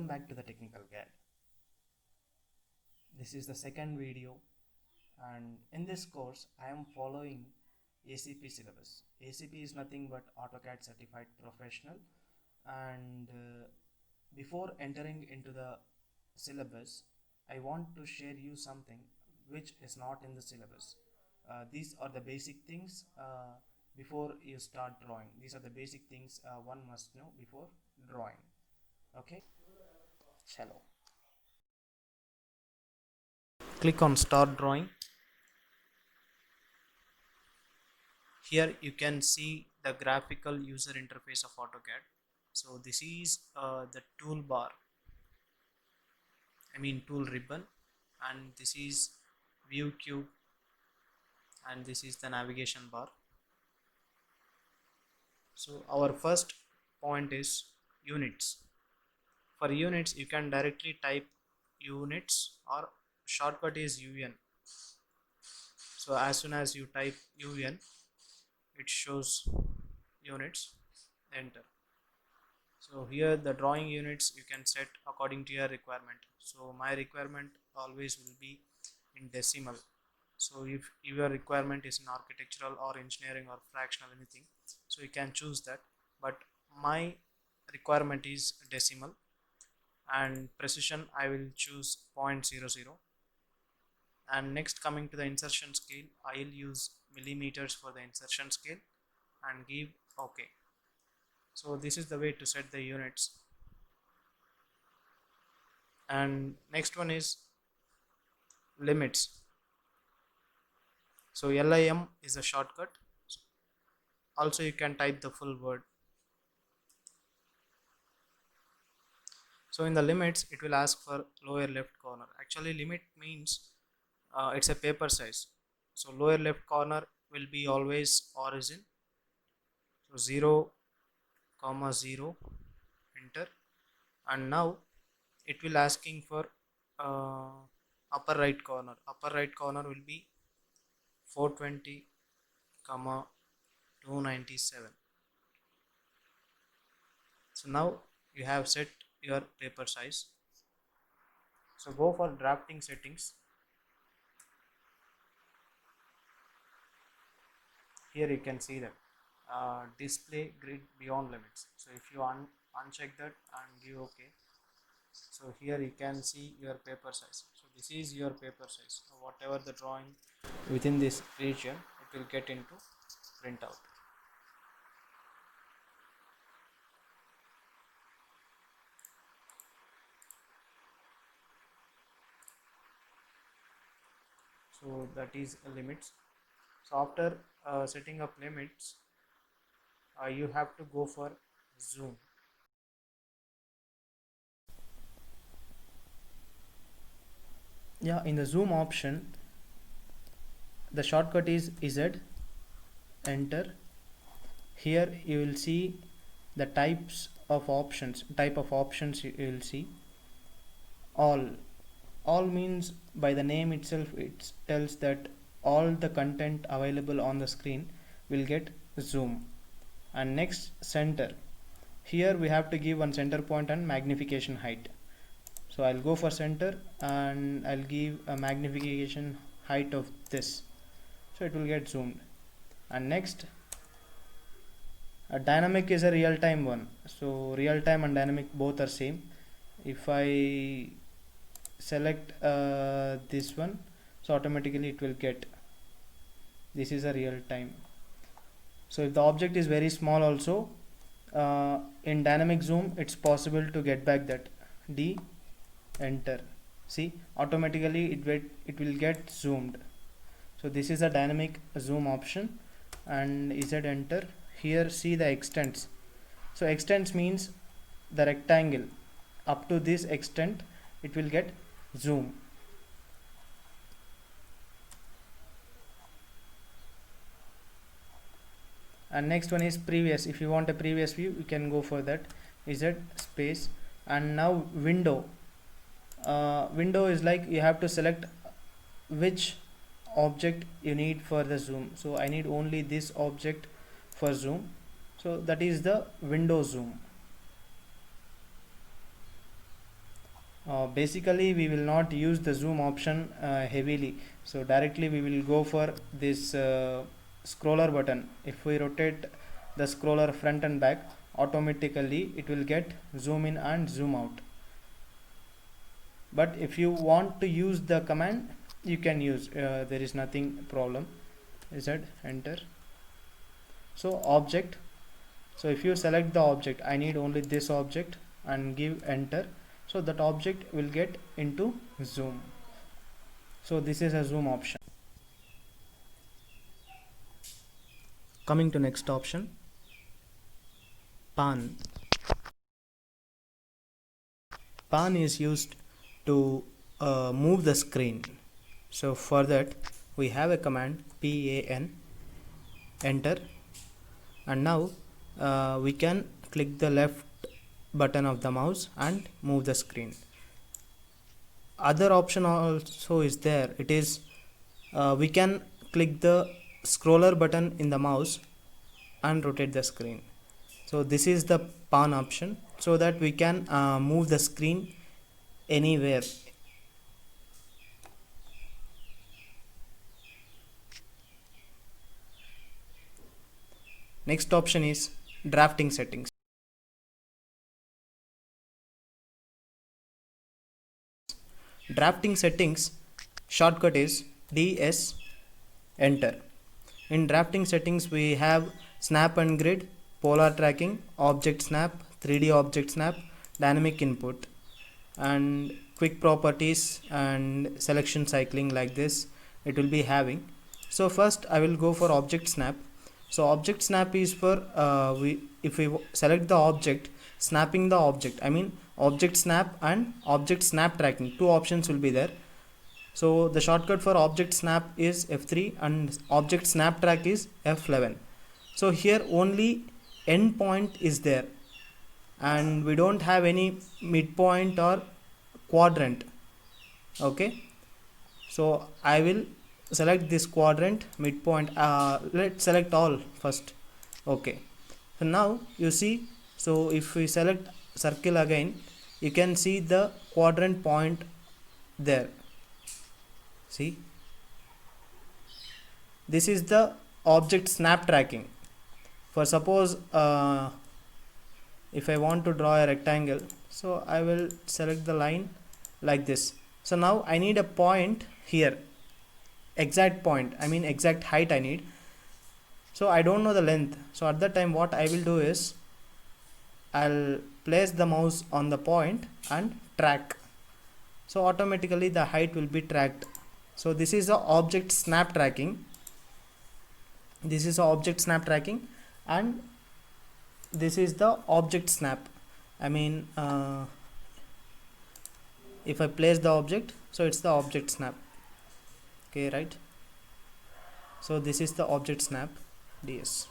Welcome back to the Technical Guide. This is the second video, and in this course I am following ACP syllabus. ACP is nothing but AutoCAD Certified Professional, and before entering into the syllabus I want to share you something which is not in the syllabus. These are the basic things before you start drawing. These are the basic things one must know before drawing. Okay, chalo. Click on start drawing. Here you can see the graphical user interface of AutoCAD. So this is the toolbar, tool ribbon, and this is view cube, and this is the navigation bar. So our first point is units. For units you can directly type units, or shortcut is UN. So as soon as you type UN, it shows units, enter. So here the drawing units you can set according to your requirement. So my requirement always will be in decimal. So if your requirement is in architectural or engineering or fractional anything, so you can choose that, but my requirement is decimal. And precision I will choose 0.00. And next, coming to the insertion scale, I will use millimeters for the insertion scale and give OK. So this is the way to set the units. And next one is limits. So LIM is a shortcut. Also you can type the full word. So in the limits it will ask for lower left corner. Actually limit means it's a paper size. So lower left corner will be always origin. So 0, 0, enter. And now it will asking for upper right corner. Upper right corner will be 420, 297. So now you have set your paper size. So go for drafting settings. Here you can see that display grid beyond limits. So if you uncheck that and give OK, so here you can see your paper size. So this is your paper size. So whatever the drawing within this region, it will get into printout. So that is limits. So after setting up limits, you have to go for zoom. In the zoom option, the shortcut is Z, enter. Here you will see the type of options you will see. All means, by the name itself it tells that all the content available on the screen will get zoom. And next, center. Here we have to give one center point and magnification height. So I'll go for center and I'll give a magnification height of this, so it will get zoomed. And next, a dynamic is a real-time one. So real-time and dynamic both are same. If I select this one, so automatically it will get, this is a real-time. So if the object is very small also, in dynamic zoom it's possible to get back that D, enter. See, automatically it will get zoomed. So this is a dynamic zoom option, and Z, enter. Here see the extents. So extents means the rectangle up to this extent it will get zoom. And next one is previous. If you want a previous view, you can go for that. Z space. And now window. Window is like you have to select which object you need for the zoom. So I need only this object for zoom. So that is the window zoom. basically we will not use the zoom option heavily, so directly we will go for this scroller button. If we rotate the scroller front and back, automatically it will get zoom in and zoom out. But if you want to use the command, you can use, there is nothing problem. Z enter. So object, so if you select the object, I need only this object, and give enter, so that object will get into zoom. So this is a zoom option. Coming to next option, pan. Pan is used to move the screen. So for that we have a command pan, enter, and now we can click the left button of the mouse and move the screen. Other option also is there, it is we can click the scroller button in the mouse and rotate the screen. So this is the pan option, so that we can move the screen anywhere. Next option is drafting settings. Drafting settings shortcut is DS, enter. In drafting settings we have snap and grid, polar tracking, object snap, 3D object snap, dynamic input, and quick properties and selection cycling, like this it will be having. So first I will go for object snap. So object snap is for if we select the object, snapping the object, I mean object snap and object snap tracking, two options will be there. So the shortcut for object snap is F3 and object snap track is F11. So here only end point is there, and we don't have any midpoint or quadrant. Okay, so I will select this quadrant, midpoint, let's select all first. Okay, so now you see, so if we select circle again, you can see the quadrant point there. See, this is the object snap tracking. For suppose if I want to draw a rectangle, so I will select the line like this. So now I need a point here, exact point, I mean exact height I need. So I don't know the length, so at that time what I will do is I'll place the mouse on the point and track, so automatically the height will be tracked. So this is the object snap tracking, this is the object snap tracking, and this is the object snap, I mean if I place the object, so it's the object snap. Okay, right, so this is the object snap, DS.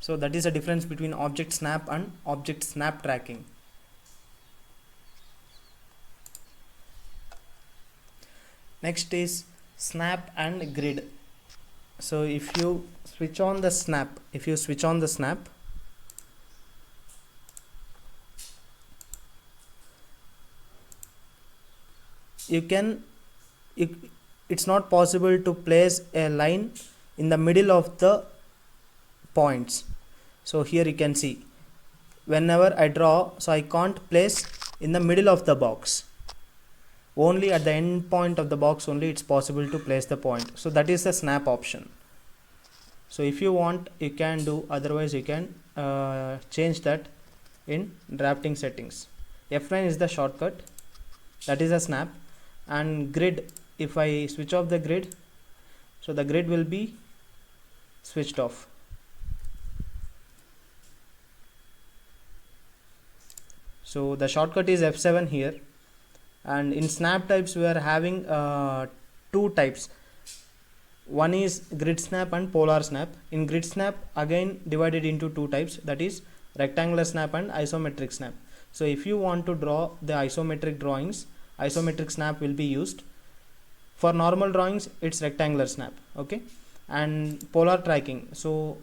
So that is the difference between object snap and object snap tracking. Next is snap and grid. So if you switch on the snap, you can, it's not possible to place a line in the middle of the points. So here you can see, whenever I draw, so I can't place in the middle of the box, only at the end point of the box only it's possible to place the point. So that is the snap option. So if you want, you can do, otherwise you can change that in drafting settings. F9 is the shortcut, that is a snap. And grid, if I switch off the grid, so the grid will be switched off. So the shortcut is F7 here. And in snap types we are having two types, one is grid snap and polar snap. In grid snap again divided into two types, that is rectangular snap and isometric snap. So if you want to draw the isometric drawings, isometric snap will be used. For normal drawings it's rectangular snap. Okay, and polar tracking, so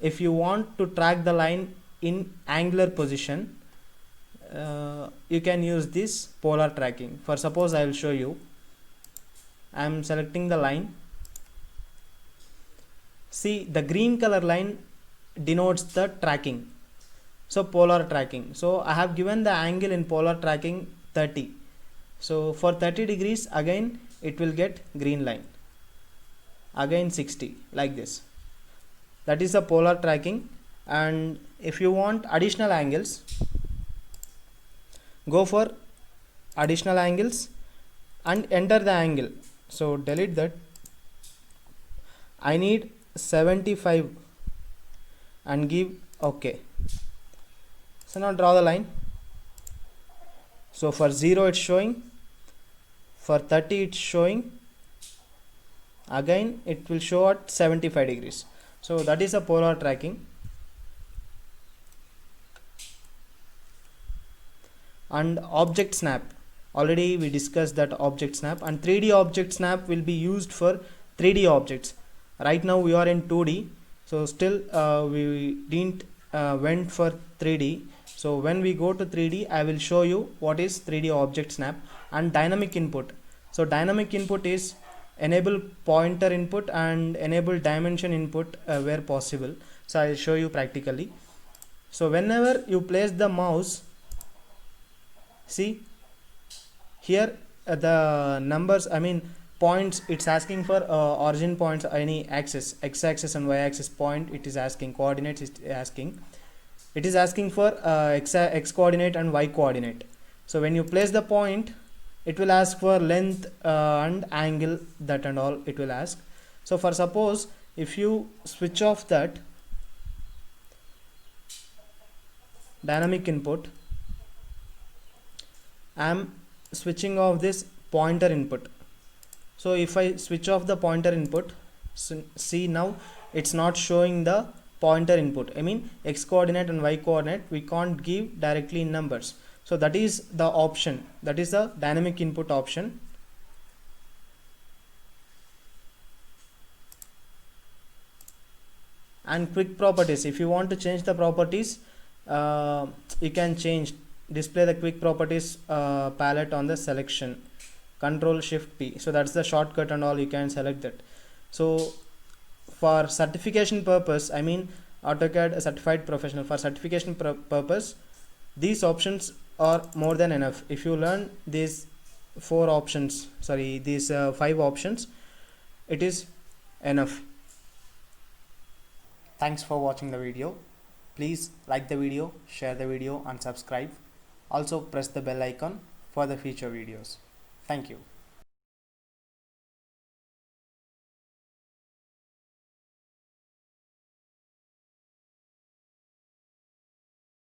if you want to track the line in angular position, you can use this polar tracking. For suppose I will show you. I am selecting the line. See, the green color line denotes the tracking, so polar tracking. So I have given the angle in polar tracking 30. So for 30 degrees again it will get green line, again 60, like this. That is the polar tracking. And if you want additional angles, go for additional angles and enter the angle. So delete that. I need 75 and give OK. So now draw the line. So for 0 it's showing, for 30 it's showing, again it will show at 75 degrees. So that is a polar tracking. And object snap, already we discussed that object snap. And 3D object snap will be used for 3D objects. Right now we are in 2D, so still we didn't went for 3D. So when we go to 3D, I will show you what is 3D object snap. And dynamic input. So dynamic input is enable pointer input and enable dimension input where possible. So I will show you practically. So whenever you place the mouse, see here the numbers, I mean points, it's asking for origin points, any axis, x-axis and y-axis point it is asking, coordinates it is asking for x coordinate and y coordinate. So when you place the point, it will ask for length and angle, that and all it will ask. So for suppose if you switch off that dynamic input, I am switching off this pointer input. So if I switch off the pointer input, see now it's not showing the pointer input. I mean x coordinate and y coordinate we can't give directly in numbers. So that is the option, that is the dynamic input option. And quick properties, if you want to change the properties, you can change, display the quick properties palette on the selection, Control Shift P. So that's the shortcut and all, you can select that. So for certification purpose, I mean AutoCAD certified professional, for certification purpose, these options are more than enough. If you learn these 5 options, it is enough. Thanks for watching the video. Please like the video, share the video and subscribe. Also press the bell icon for the future videos. Thank you.